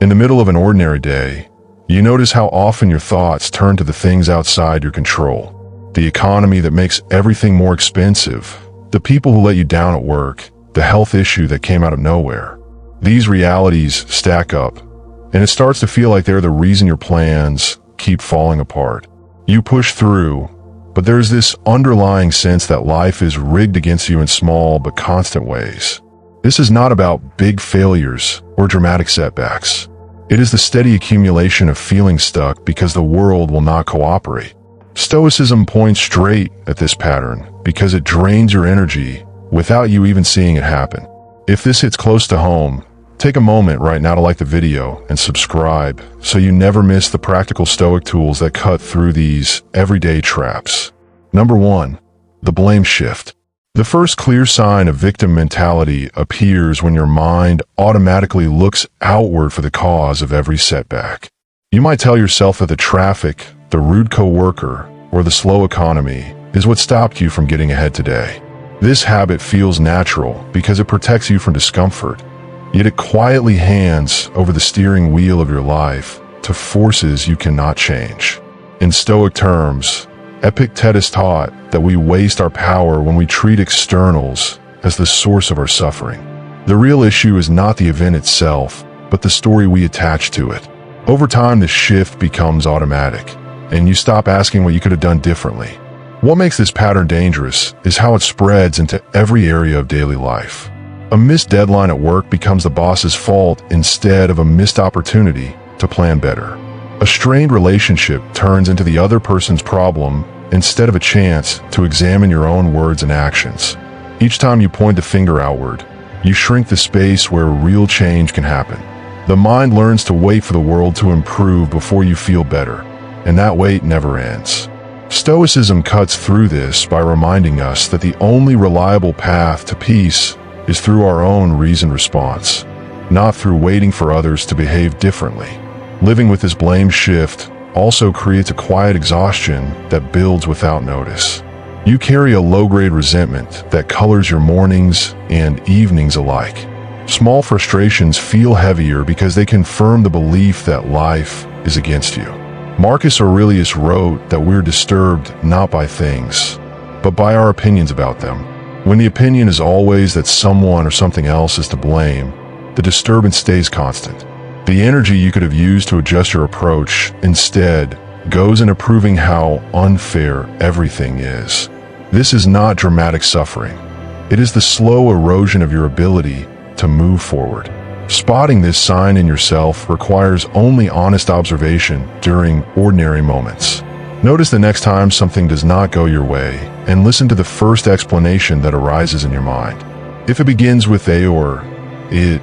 In the middle of an ordinary day, you notice how often your thoughts turn to the things outside your control. The economy that makes everything more expensive, the people who let you down at work, the health issue that came out of nowhere. These realities stack up, and it starts to feel like they're the reason your plans keep falling apart. You push through, but there's this underlying sense that life is rigged against you in small but constant ways. This is not about big failures or dramatic setbacks. It is the steady accumulation of feeling stuck because the world will not cooperate. Stoicism points straight at this pattern because it drains your energy without you even seeing it happen. If this hits close to home, take a moment right now to like the video and subscribe so you never miss the practical Stoic tools that cut through these everyday traps. Number 1. The blame shift. The first clear sign of victim mentality appears when your mind automatically looks outward for the cause of every setback. You might tell yourself that the traffic, the rude coworker, or the slow economy is what stopped you from getting ahead today. This habit feels natural because it protects you from discomfort, yet it quietly hands over the steering wheel of your life to forces you cannot change. In Stoic terms, Epictetus taught that we waste our power when we treat externals as the source of our suffering. The real issue is not the event itself, but the story we attach to it. Over time, this shift becomes automatic, and you stop asking what you could have done differently. What makes this pattern dangerous is how it spreads into every area of daily life. A missed deadline at work becomes the boss's fault instead of a missed opportunity to plan better. A strained relationship turns into the other person's problem instead of a chance to examine your own words and actions. Each time you point the finger outward, you shrink the space where real change can happen. The mind learns to wait for the world to improve before you feel better, and that wait never ends. Stoicism cuts through this by reminding us that the only reliable path to peace is through our own reasoned response, not through waiting for others to behave differently. Living with this blame shift also creates a quiet exhaustion that builds without notice. You carry a low-grade resentment that colors your mornings and evenings alike. Small frustrations feel heavier because they confirm the belief that life is against you. Marcus Aurelius wrote that we're disturbed not by things, but by our opinions about them. When the opinion is always that someone or something else is to blame, the disturbance stays constant. The energy you could have used to adjust your approach instead goes into proving how unfair everything is. This is not dramatic suffering. It is the slow erosion of your ability to move forward. Spotting this sign in yourself requires only honest observation during ordinary moments. Notice the next time something does not go your way and listen to the first explanation that arises in your mind. If it begins with "they" or "it"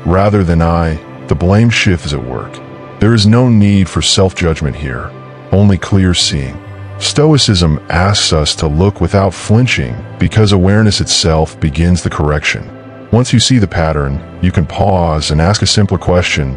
rather than "I," the blame shift is at work. There is no need for self-judgment here, only clear seeing. Stoicism asks us to look without flinching because awareness itself begins the correction. Once you see the pattern, you can pause and ask a simpler question: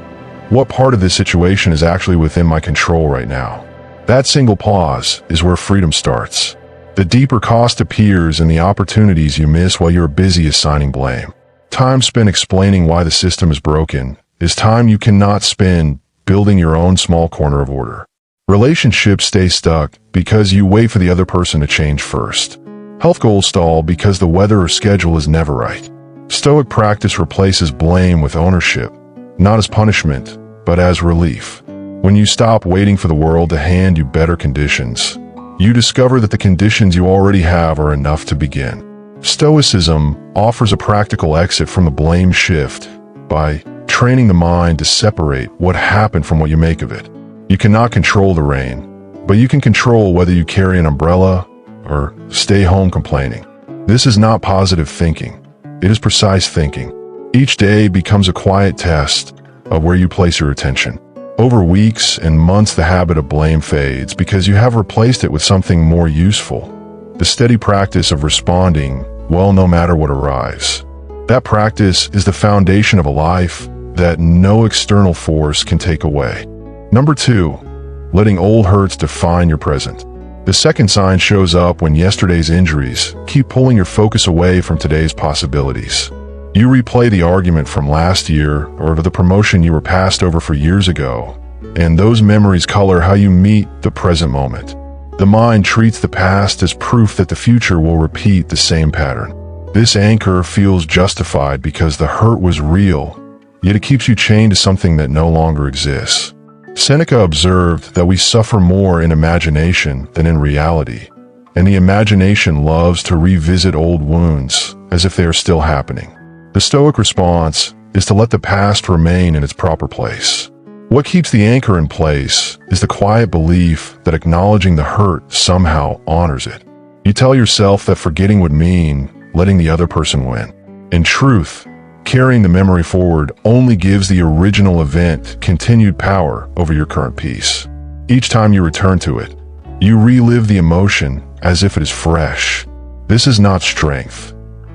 what part of this situation is actually within my control right now? That single pause is where freedom starts. The deeper cost appears in the opportunities you miss while you're busy assigning blame. Time spent explaining why the system is broken is time you cannot spend building your own small corner of order. Relationships stay stuck because you wait for the other person to change first. Health goals stall because the weather or schedule is never right. Stoic practice replaces blame with ownership, not as punishment, but as relief. When you stop waiting for the world to hand you better conditions, you discover that the conditions you already have are enough to begin. Stoicism offers a practical exit from the blame shift by training the mind to separate what happened from what you make of it. You cannot control the rain, but you can control whether you carry an umbrella or stay home complaining. This is not positive thinking. It is precise thinking. Each day becomes a quiet test of where you place your attention. Over weeks and months, the habit of blame fades because you have replaced it with something more useful. The steady practice of responding well no matter what arrives. That practice is the foundation of a life that no external force can take away. Number 2, letting old hurts define your present. The second sign shows up when yesterday's injuries keep pulling your focus away from today's possibilities. You replay the argument from last year or the promotion you were passed over for years ago, and those memories color how you meet the present moment. The mind treats the past as proof that the future will repeat the same pattern. This anchor feels justified because the hurt was real, yet it keeps you chained to something that no longer exists. Seneca observed that we suffer more in imagination than in reality, and the imagination loves to revisit old wounds as if they are still happening. The Stoic response is to let the past remain in its proper place. What keeps the anchor in place is the quiet belief that acknowledging the hurt somehow honors it. You tell yourself that forgetting would mean letting the other person win. In truth, carrying the memory forward only gives the original event continued power over your current peace. Each time you return to it, you relive the emotion as if it is fresh. This is not strength.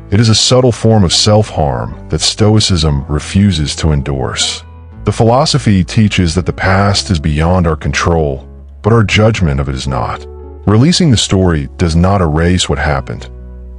It is a subtle form of self-harm that Stoicism refuses to endorse. The philosophy teaches that the past is beyond our control, but our judgment of it is not. Releasing the story does not erase what happened.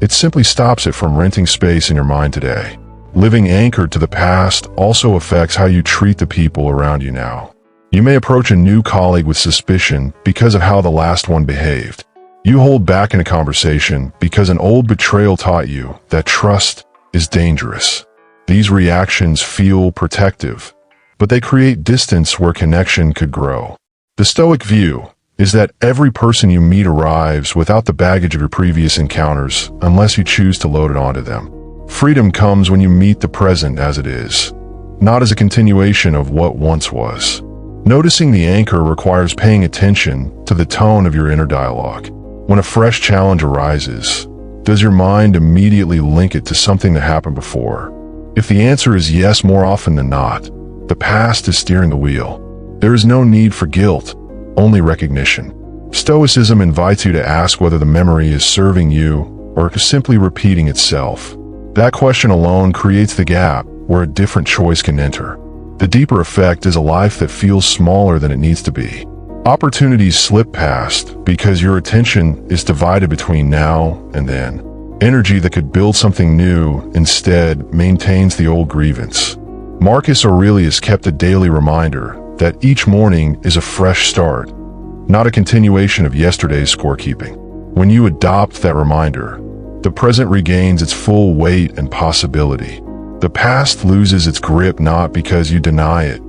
It simply stops it from renting space in your mind today. Living anchored to the past also affects how you treat the people around you now. You may approach a new colleague with suspicion because of how the last one behaved. You hold back in a conversation because an old betrayal taught you that trust is dangerous. These reactions feel protective, but they create distance where connection could grow. The Stoic view is that every person you meet arrives without the baggage of your previous encounters unless you choose to load it onto them. Freedom comes when you meet the present as it is, not as a continuation of what once was. Noticing the anchor requires paying attention to the tone of your inner dialogue. When a fresh challenge arises, does your mind immediately link it to something that happened before? If the answer is yes more often than not, the past is steering the wheel. There is no need for guilt, only recognition. Stoicism invites you to ask whether the memory is serving you or simply repeating itself. That question alone creates the gap where a different choice can enter. The deeper effect is a life that feels smaller than it needs to be. Opportunities slip past because your attention is divided between now and then. Energy that could build something new instead maintains the old grievance. Marcus Aurelius kept a daily reminder that each morning is a fresh start, not a continuation of yesterday's scorekeeping. When you adopt that reminder, the present regains its full weight and possibility. The past loses its grip not because you deny it,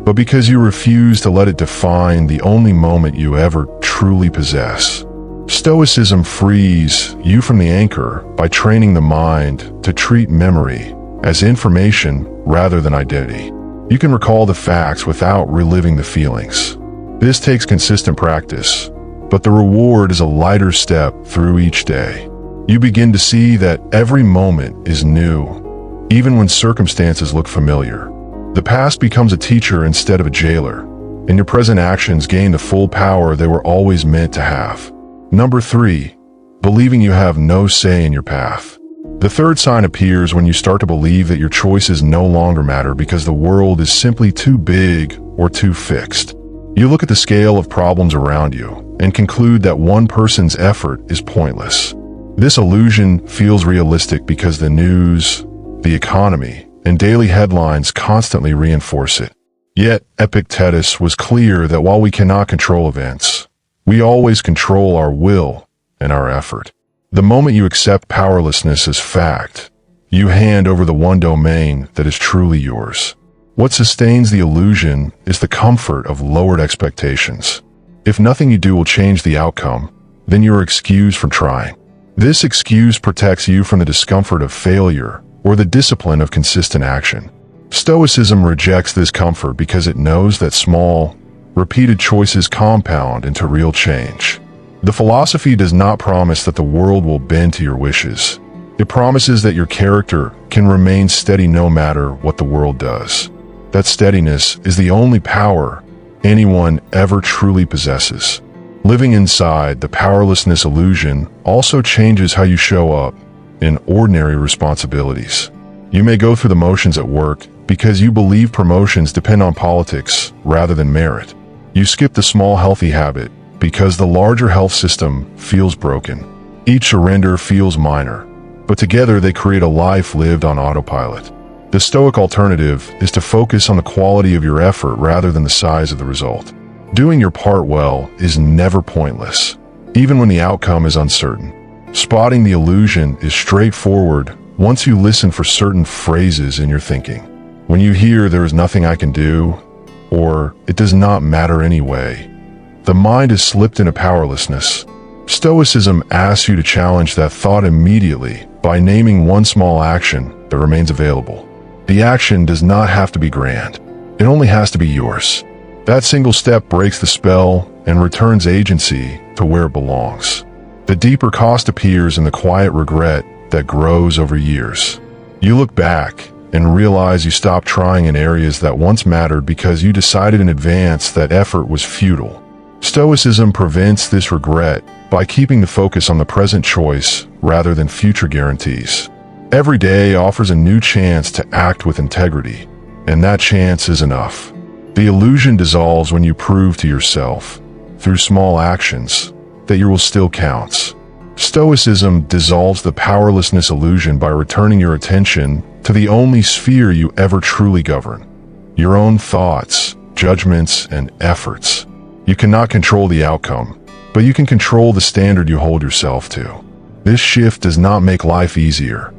but because you refuse to let it define the only moment you ever truly possess. Stoicism frees you from the anchor by training the mind to treat memory as information rather than identity. You can recall the facts without reliving the feelings. This takes consistent practice, but the reward is a lighter step through each day. You begin to see that every moment is new, even when circumstances look familiar. The past becomes a teacher instead of a jailer, and your present actions gain the full power they were always meant to have. Number 3, believing you have no say in your path. The third sign appears when you start to believe that your choices no longer matter because the world is simply too big or too fixed. You look at the scale of problems around you and conclude that one person's effort is pointless. This illusion feels realistic because the news, the economy, and daily headlines constantly reinforce it. Yet, Epictetus was clear that while we cannot control events, we always control our will and our effort. The moment you accept powerlessness as fact, you hand over the one domain that is truly yours. What sustains the illusion is the comfort of lowered expectations. If nothing you do will change the outcome, then you are excused from trying. This excuse protects you from the discomfort of failure or the discipline of consistent action. Stoicism rejects this comfort because it knows that small, repeated choices compound into real change. The philosophy does not promise that the world will bend to your wishes. It promises that your character can remain steady no matter what the world does. That steadiness is the only power anyone ever truly possesses. Living inside the powerlessness illusion also changes how you show up in ordinary responsibilities. You may go through the motions at work because you believe promotions depend on politics rather than merit. You skip the small healthy habit because the larger health system feels broken. Each surrender feels minor, but together they create a life lived on autopilot. The Stoic alternative is to focus on the quality of your effort rather than the size of the result. Doing your part well is never pointless, even when the outcome is uncertain. Spotting the illusion is straightforward once you listen for certain phrases in your thinking. When you hear "there is nothing I can do," or "it does not matter anyway," the mind is slipped into powerlessness. Stoicism asks you to challenge that thought immediately by naming one small action that remains available. The action does not have to be grand. It only has to be yours. That single step breaks the spell and returns agency to where it belongs. The deeper cost appears in the quiet regret that grows over years. You look back and realize you stopped trying in areas that once mattered because you decided in advance that effort was futile. Stoicism prevents this regret by keeping the focus on the present choice rather than future guarantees. Every day offers a new chance to act with integrity, and that chance is enough. The illusion dissolves when you prove to yourself, through small actions, that your will still counts. Stoicism dissolves the powerlessness illusion by returning your attention to the only sphere you ever truly govern: your own thoughts, judgments, and efforts. You cannot control the outcome, but you can control the standard you hold yourself to. This shift does not make life easier.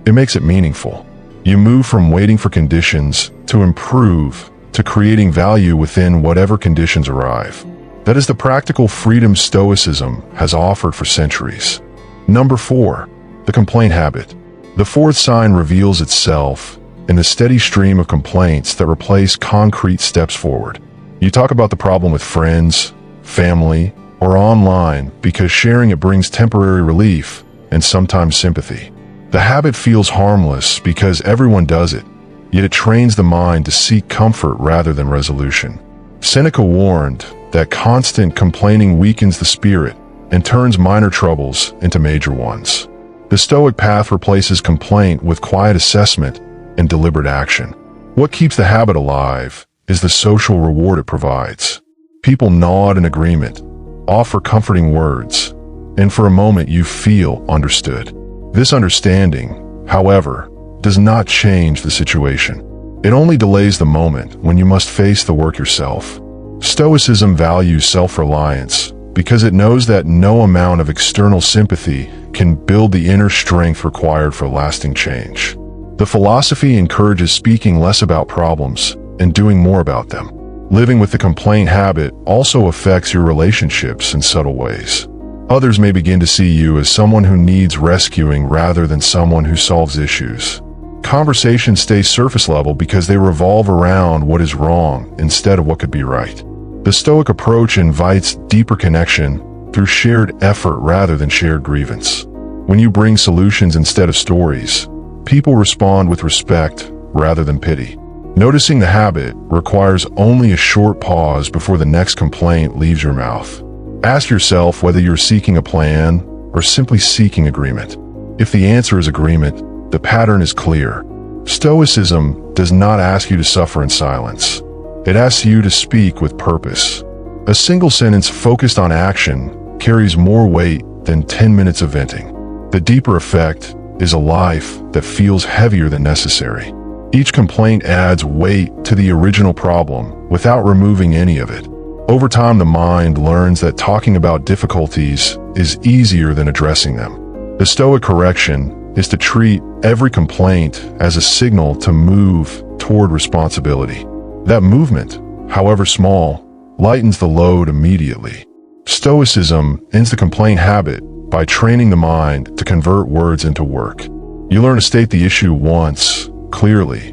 It makes it meaningful. You move from waiting for conditions to improve, to creating value within whatever conditions arrive. That is the practical freedom Stoicism has offered for centuries. Number 4, the complaint habit. The fourth sign reveals itself in the steady stream of complaints that replace concrete steps forward. You talk about the problem with friends, family, or online because sharing it brings temporary relief and sometimes sympathy. The habit feels harmless because everyone does it, yet it trains the mind to seek comfort rather than resolution. Seneca warned that constant complaining weakens the spirit and turns minor troubles into major ones. The Stoic path replaces complaint with quiet assessment and deliberate action. What keeps the habit alive is the social reward it provides. People nod in agreement, offer comforting words, and for a moment you feel understood. This understanding, however, does not change the situation. It only delays the moment when you must face the work yourself. Stoicism values self-reliance because it knows that no amount of external sympathy can build the inner strength required for lasting change. The philosophy encourages speaking less about problems and doing more about them. Living with the complaint habit also affects your relationships in subtle ways. Others may begin to see you as someone who needs rescuing rather than someone who solves issues. Conversations stay surface level because they revolve around what is wrong instead of what could be right. The Stoic approach invites deeper connection through shared effort rather than shared grievance. When you bring solutions instead of stories, people respond with respect rather than pity. Noticing the habit requires only a short pause before the next complaint leaves your mouth. Ask yourself whether you're seeking a plan or simply seeking agreement. If the answer is agreement, the pattern is clear. Stoicism does not ask you to suffer in silence. It asks you to speak with purpose. A single sentence focused on action carries more weight than 10 minutes of venting. The deeper effect is a life that feels heavier than necessary. Each complaint adds weight to the original problem without removing any of it. Over time, the mind learns that talking about difficulties is easier than addressing them. The Stoic correction is to treat every complaint as a signal to move toward responsibility. That movement, however small, lightens the load immediately. Stoicism ends the complaint habit by training the mind to convert words into work. You learn to state the issue once, clearly,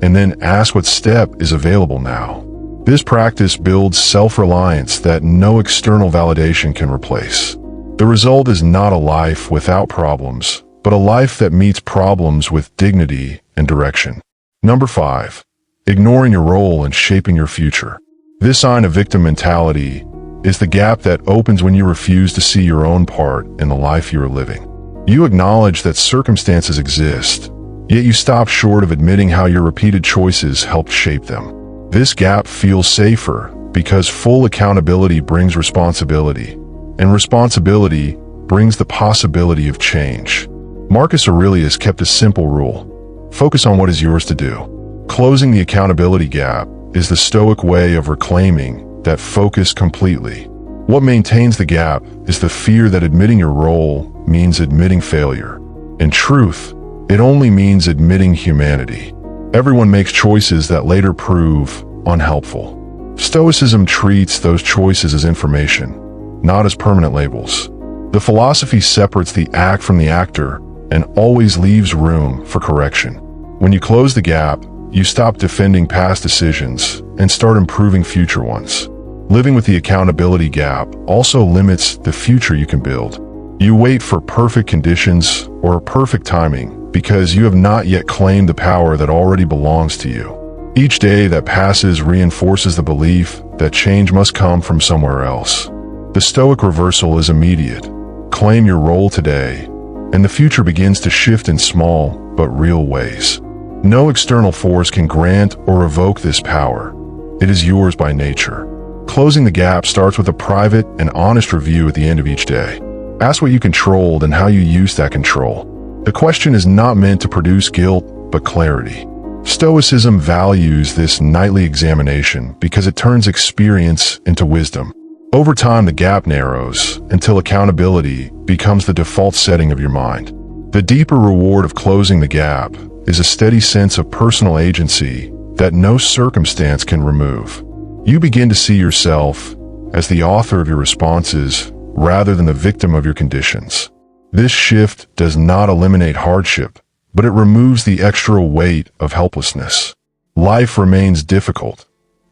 and then ask what step is available now. This practice builds self-reliance that no external validation can replace. The result is not a life without problems, but a life that meets problems with dignity and direction. Number 5, ignoring your role and shaping your future. This sign of victim mentality is the gap that opens when you refuse to see your own part in the life you are living. You acknowledge that circumstances exist, yet you stop short of admitting how your repeated choices helped shape them. This gap feels safer because full accountability brings responsibility, and responsibility brings the possibility of change. Marcus Aurelius kept a simple rule: focus on what is yours to do. Closing the accountability gap is the Stoic way of reclaiming that focus completely. What maintains the gap is the fear that admitting your role means admitting failure. In truth, it only means admitting humanity. Everyone makes choices that later prove unhelpful. Stoicism treats those choices as information, not as permanent labels. The philosophy separates the act from the actor and always leaves room for correction. When you close the gap, you stop defending past decisions and start improving future ones. Living with the accountability gap also limits the future you can build. You wait for perfect conditions or perfect timing because you have not yet claimed the power that already belongs to you. Each day that passes reinforces the belief that change must come from somewhere else. The Stoic reversal is immediate. Claim your role today, and the future begins to shift in small but real ways. No external force can grant or revoke this power. It is yours by nature. Closing the gap starts with a private and honest review at the end of each day. Ask what you controlled and how you used that control. The question is not meant to produce guilt, but clarity. Stoicism values this nightly examination because it turns experience into wisdom. Over time, the gap narrows until accountability becomes the default setting of your mind. The deeper reward of closing the gap is a steady sense of personal agency that no circumstance can remove. You begin to see yourself as the author of your responses rather than the victim of your conditions. This shift does not eliminate hardship, but it removes the extra weight of helplessness. Life remains difficult,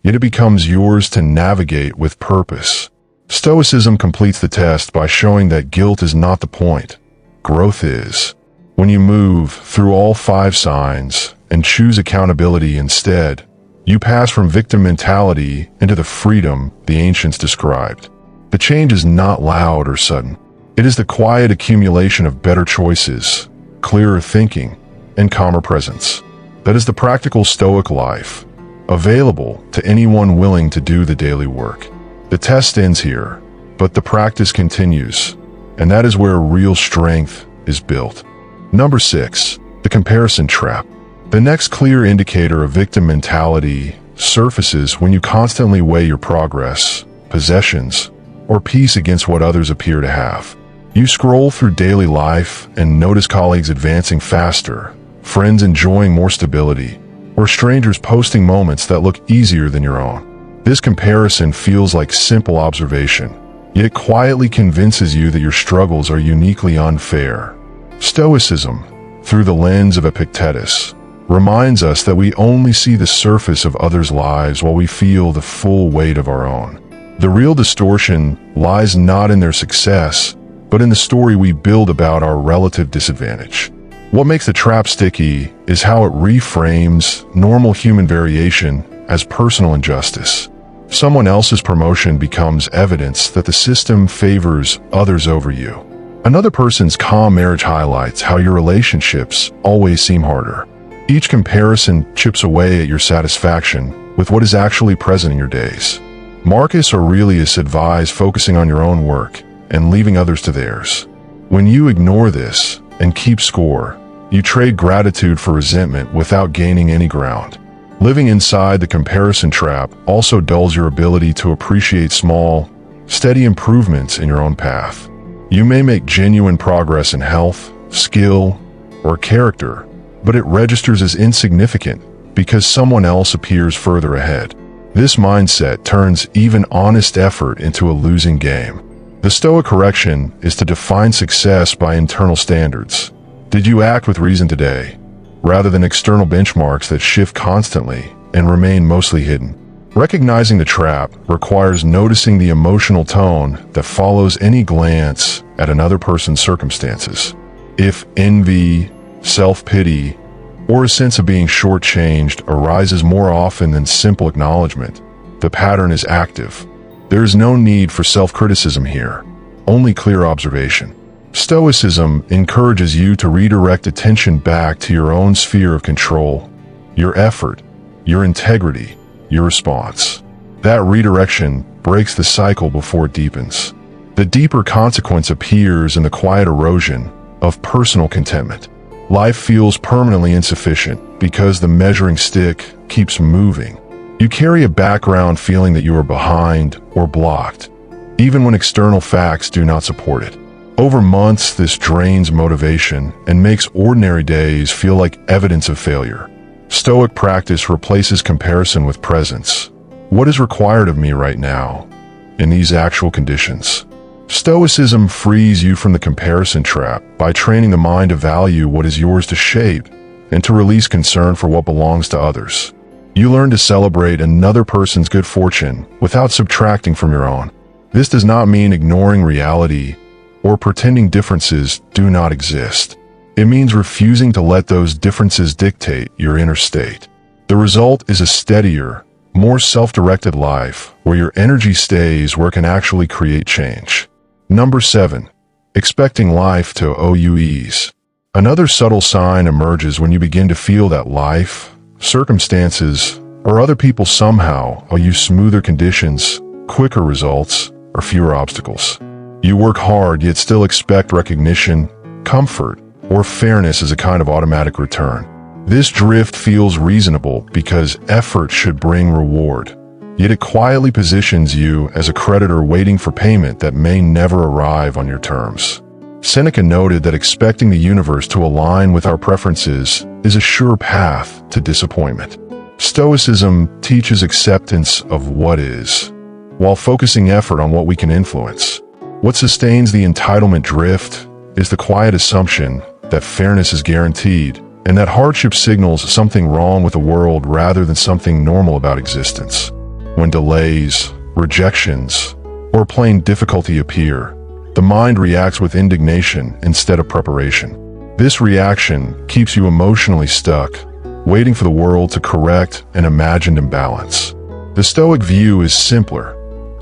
yet it becomes yours to navigate with purpose. Stoicism completes the test by showing that guilt is not the point. Growth is. When you move through all 5 signs and choose accountability instead, you pass from victim mentality into the freedom the ancients described. The change is not loud or sudden. It is the quiet accumulation of better choices, clearer thinking, and calmer presence. That is the practical Stoic life, available to anyone willing to do the daily work. The test ends here, but the practice continues, and that is where real strength is built. Number 6, the comparison trap. The next clear indicator of victim mentality surfaces when you constantly weigh your progress, possessions, or peace against what others appear to have. You scroll through daily life and notice colleagues advancing faster, friends enjoying more stability, or strangers posting moments that look easier than your own. This comparison feels like simple observation, yet it quietly convinces you that your struggles are uniquely unfair. Stoicism, through the lens of Epictetus, reminds us that we only see the surface of others' lives while we feel the full weight of our own. The real distortion lies not in their success, but in the story we build about our relative disadvantage. What makes the trap sticky is how it reframes normal human variation as personal injustice. Someone else's promotion becomes evidence that the system favors others over you. Another person's calm marriage highlights how your relationships always seem harder. Each comparison chips away at your satisfaction with what is actually present in your days. Marcus Aurelius advised focusing on your own work and leaving others to theirs. When you ignore this and keep score, you trade gratitude for resentment without gaining any ground. Living inside the comparison trap also dulls your ability to appreciate small, steady improvements in your own path. You may make genuine progress in health, skill, or character, but it registers as insignificant because someone else appears further ahead. This mindset turns even honest effort into a losing game. The Stoic correction is to define success by internal standards. Did you act with reason today, rather than external benchmarks that shift constantly and remain mostly hidden? Recognizing the trap requires noticing the emotional tone that follows any glance at another person's circumstances. If envy, self-pity, or a sense of being shortchanged arises more often than simple acknowledgement, the pattern is active. There is no need for self-criticism here, only clear observation. Stoicism encourages you to redirect attention back to your own sphere of control, your effort, your integrity, your response. That redirection breaks the cycle before it deepens. The deeper consequence appears in the quiet erosion of personal contentment. Life feels permanently insufficient because the measuring stick keeps moving. You carry a background feeling that you are behind or blocked, even when external facts do not support it. Over months, this drains motivation and makes ordinary days feel like evidence of failure. Stoic practice replaces comparison with presence. What is required of me right now, in these actual conditions? Stoicism frees you from the comparison trap by training the mind to value what is yours to shape and to release concern for what belongs to others. You learn to celebrate another person's good fortune without subtracting from your own. This does not mean ignoring reality or pretending differences do not exist. It means refusing to let those differences dictate your inner state. The result is a steadier, more self-directed life where your energy stays where it can actually create change. Number 7. Expecting life to owe you ease. Another subtle sign emerges when you begin to feel that life, circumstances, or other people somehow owe you smoother conditions, quicker results, or fewer obstacles. You work hard yet still expect recognition, comfort, or fairness as a kind of automatic return. This drift feels reasonable because effort should bring reward, yet it quietly positions you as a creditor waiting for payment that may never arrive on your terms. Seneca noted that expecting the universe to align with our preferences is a sure path to disappointment. Stoicism teaches acceptance of what is, while focusing effort on what we can influence. What sustains the entitlement drift is the quiet assumption that fairness is guaranteed and that hardship signals something wrong with the world rather than something normal about existence. When delays, rejections, or plain difficulty appear, the mind reacts with indignation instead of preparation. This reaction keeps you emotionally stuck, waiting for the world to correct an imagined imbalance. The Stoic view is simpler.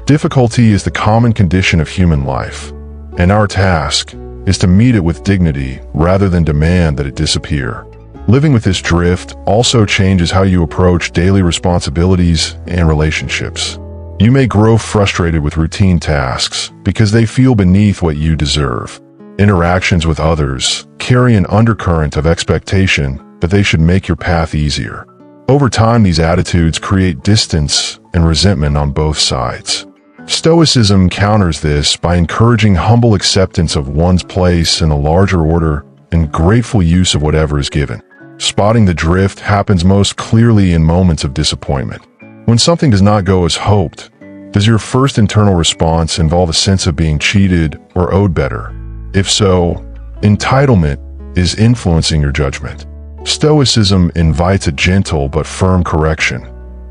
Difficulty is the common condition of human life, and our task is to meet it with dignity rather than demand that it disappear. Living with this drift also changes how you approach daily responsibilities and relationships. You may grow frustrated with routine tasks because they feel beneath what you deserve. Interactions with others carry an undercurrent of expectation that they should make your path easier. Over time, these attitudes create distance and resentment on both sides. Stoicism counters this by encouraging humble acceptance of one's place in the larger order and grateful use of whatever is given. Spotting the drift happens most clearly in moments of disappointment. When something does not go as hoped, does your first internal response involve a sense of being cheated or owed better? If so, entitlement is influencing your judgment. Stoicism invites a gentle but firm correction.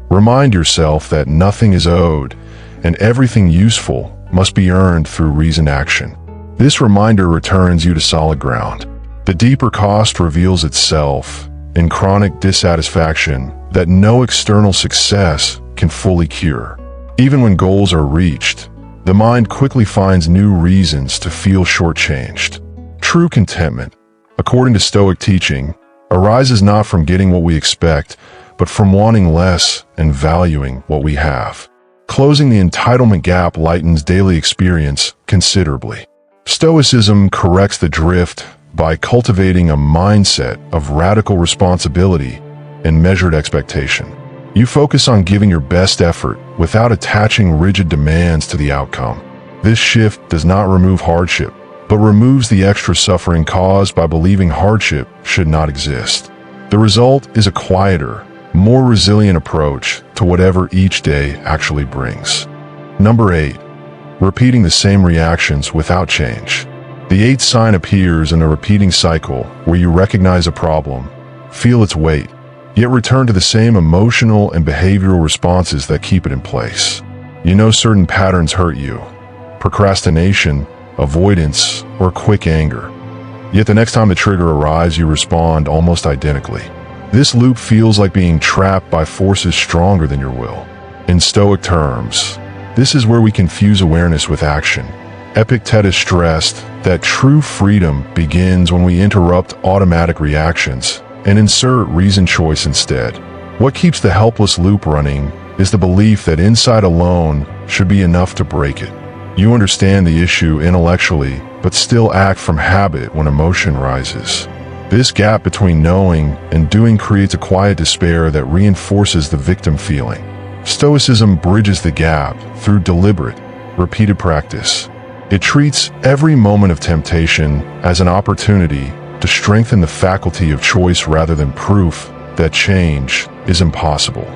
Remind yourself that nothing is owed and everything useful must be earned through reasoned action. This reminder returns you to solid ground. The deeper cost reveals itself in chronic dissatisfaction that no external success can fully cure. Even when goals are reached, the mind quickly finds new reasons to feel shortchanged. True contentment, according to Stoic teaching, arises not from getting what we expect, but from wanting less and valuing what we have. Closing the entitlement gap lightens daily experience considerably. Stoicism corrects the drift by cultivating a mindset of radical responsibility and measured expectation. You focus on giving your best effort without attaching rigid demands to the outcome. This shift does not remove hardship, but removes the extra suffering caused by believing hardship should not exist. The result is a quieter, more resilient approach to whatever each day actually brings. Number 8. Repeating the same reactions without change. The 8th sign appears in a repeating cycle where you recognize a problem, feel its weight, yet return to the same emotional and behavioral responses that keep it in place. You know certain patterns hurt you: procrastination, avoidance, or quick anger. Yet the next time the trigger arrives, you respond almost identically. This loop feels like being trapped by forces stronger than your will. In Stoic terms, this is where we confuse awareness with action. Epictetus stressed that true freedom begins when we interrupt automatic reactions and insert reasoned choice instead. What keeps the helpless loop running is the belief that insight alone should be enough to break it. You understand the issue intellectually, but still act from habit when emotion rises. This gap between knowing and doing creates a quiet despair that reinforces the victim feeling. Stoicism bridges the gap through deliberate, repeated practice. It treats every moment of temptation as an opportunity to strengthen the faculty of choice rather than proof that change is impossible.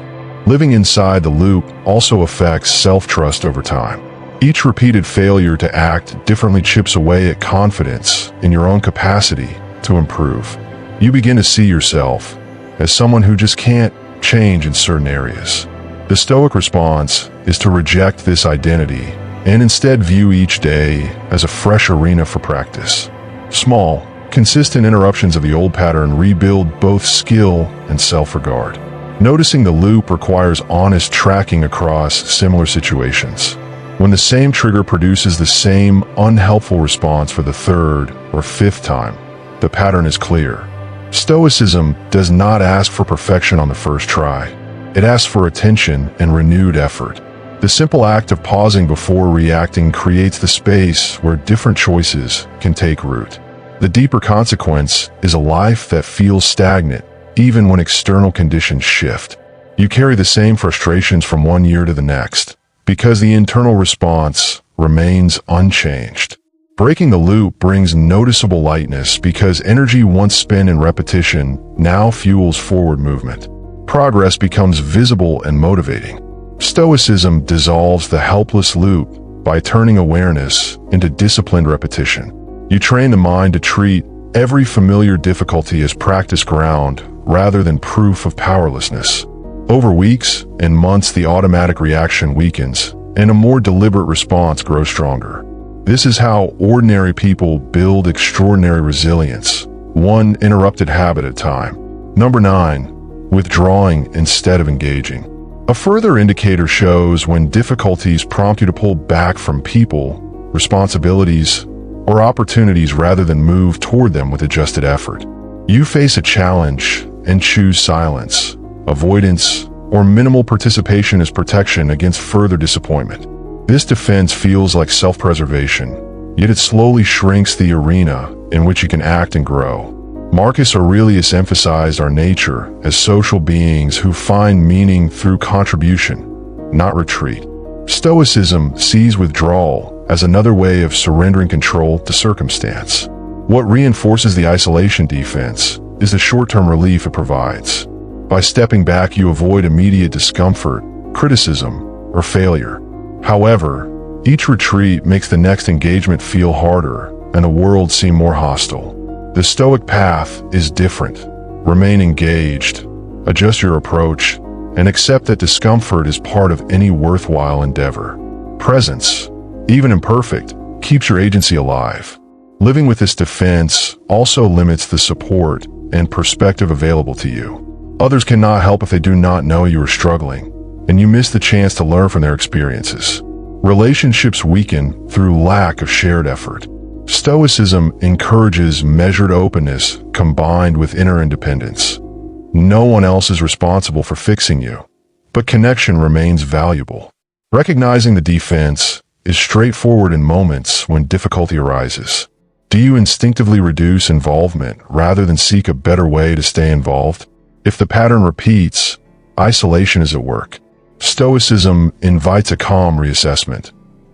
Living inside the loop also affects self-trust over time. Each repeated failure to act differently chips away at confidence in your own capacity to improve. You begin to see yourself as someone who just can't change in certain areas. The Stoic response is to reject this identity and instead view each day as a fresh arena for practice. Small, consistent interruptions of the old pattern rebuild both skill and self-regard. Noticing the loop requires honest tracking across similar situations. When the same trigger produces the same unhelpful response for the third or fifth time, the pattern is clear. Stoicism does not ask for perfection on the first try. It asks for attention and renewed effort. The simple act of pausing before reacting creates the space where different choices can take root. The deeper consequence is a life that feels stagnant, even when external conditions shift. You carry the same frustrations from one year to the next, because the internal response remains unchanged. Breaking the loop brings noticeable lightness because energy once spent in repetition now fuels forward movement. Progress becomes visible and motivating. Stoicism dissolves the helpless loop by turning awareness into disciplined repetition. You train the mind to treat every familiar difficulty as practice ground rather than proof of powerlessness. Over weeks and months, the automatic reaction weakens, and a more deliberate response grows stronger. This is how ordinary people build extraordinary resilience, one interrupted habit at a time. Number 9, withdrawing instead of engaging. A further indicator shows when difficulties prompt you to pull back from people, responsibilities, or opportunities rather than move toward them with adjusted effort. You face a challenge and choose silence, avoidance, or minimal participation as protection against further disappointment. This defense feels like self-preservation, yet it slowly shrinks the arena in which you can act and grow. Marcus Aurelius emphasized our nature as social beings who find meaning through contribution, not retreat. Stoicism sees withdrawal as another way of surrendering control to circumstance. What reinforces the isolation defense is the short-term relief it provides. By stepping back, you avoid immediate discomfort, criticism, or failure. However, each retreat makes the next engagement feel harder and the world seem more hostile. The Stoic path is different. Remain engaged, adjust your approach, and accept that discomfort is part of any worthwhile endeavor. Presence, even imperfect, keeps your agency alive. Living with this defense also limits the support and perspective available to you. Others cannot help if they do not know you are struggling, and you miss the chance to learn from their experiences. Relationships weaken through lack of shared effort. Stoicism encourages measured openness combined with inner independence. No one else is responsible for fixing you, but connection remains valuable. Recognizing the defense is straightforward in moments when difficulty arises. Do you instinctively reduce involvement rather than seek a better way to stay involved? If the pattern repeats, isolation is at work. Stoicism invites a calm reassessment.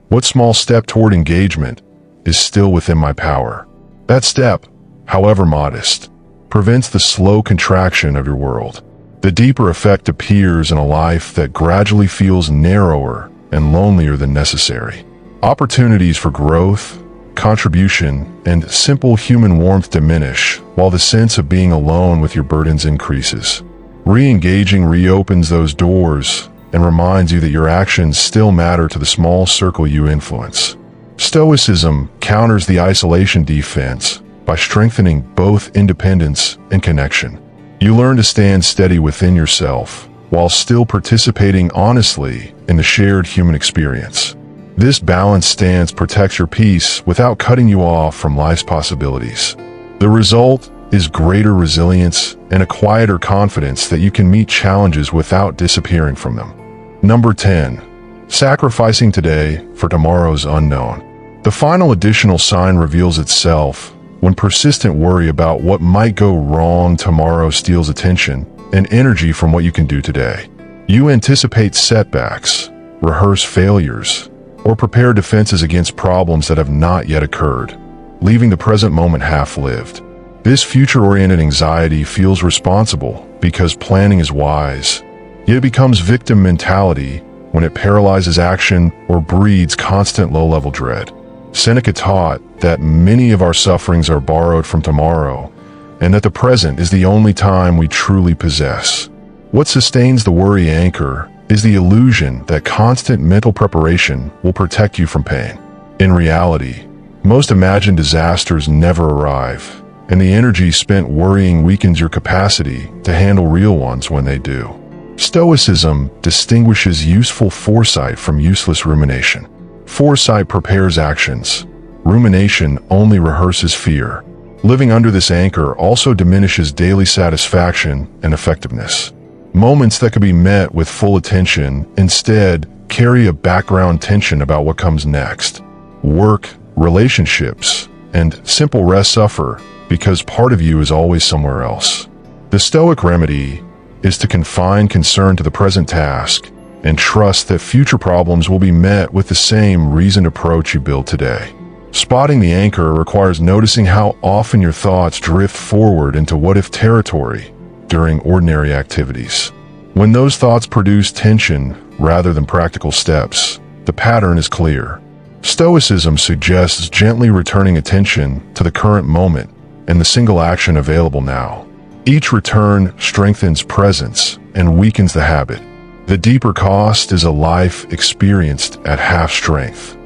What small step toward engagement is still within my power? That step, however modest, prevents the slow contraction of your world. The deeper effect appears in a life that gradually feels narrower and lonelier than necessary. Opportunities for growth, contribution, and simple human warmth diminish, while the sense of being alone with your burdens increases. Re-engaging reopens those doors and reminds you that your actions still matter to the small circle you influence. Stoicism counters the isolation defense by strengthening both independence and connection. You learn to stand steady within yourself while still participating honestly in the shared human experience. This balanced stance protects your peace without cutting you off from life's possibilities. The result is greater resilience and a quieter confidence that you can meet challenges without disappearing from them. Number 10. Sacrificing today for tomorrow's unknown. The final additional sign reveals itself when persistent worry about what might go wrong tomorrow steals attention and energy from what you can do today. You anticipate setbacks, rehearse failures, or prepare defenses against problems that have not yet occurred, leaving the present moment half-lived. This future-oriented anxiety feels responsible because planning is wise, yet it becomes victim mentality when it paralyzes action or breeds constant low-level dread. Seneca taught that many of our sufferings are borrowed from tomorrow, and that the present is the only time we truly possess. What sustains the worry anchor is the illusion that constant mental preparation will protect you from pain. In reality, most imagined disasters never arrive, and the energy spent worrying weakens your capacity to handle real ones when they do. Stoicism distinguishes useful foresight from useless rumination. Foresight prepares actions. Rumination only rehearses fear. Living under this anchor also diminishes daily satisfaction and effectiveness. Moments that could be met with full attention instead carry a background tension about what comes next. Work, relationships, and simple rest suffer because part of you is always somewhere else. The Stoic remedy is to confine concern to the present task and trust that future problems will be met with the same reasoned approach you build today. Spotting the anchor requires noticing how often your thoughts drift forward into what-if territory during ordinary activities. When those thoughts produce tension rather than practical steps, the pattern is clear. Stoicism suggests gently returning attention to the current moment and the single action available now. Each return strengthens presence and weakens the habit. The deeper cost is a life experienced at half strength,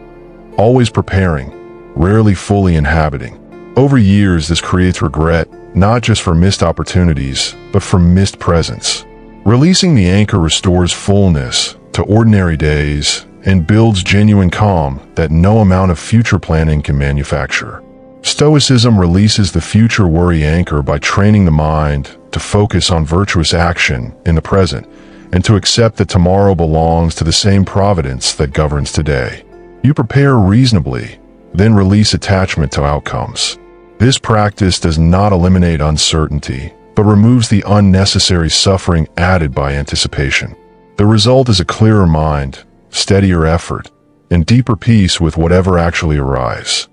always preparing, rarely fully inhabiting. Over years, this creates regret, not just for missed opportunities, but for missed presence. Releasing the anchor restores fullness to ordinary days and builds genuine calm that no amount of future planning can manufacture. Stoicism releases the future worry anchor by training the mind to focus on virtuous action in the present and to accept that tomorrow belongs to the same providence that governs today. You prepare reasonably, then release attachment to outcomes. This practice does not eliminate uncertainty, but removes the unnecessary suffering added by anticipation. The result is a clearer mind, steadier effort, and deeper peace with whatever actually arrives.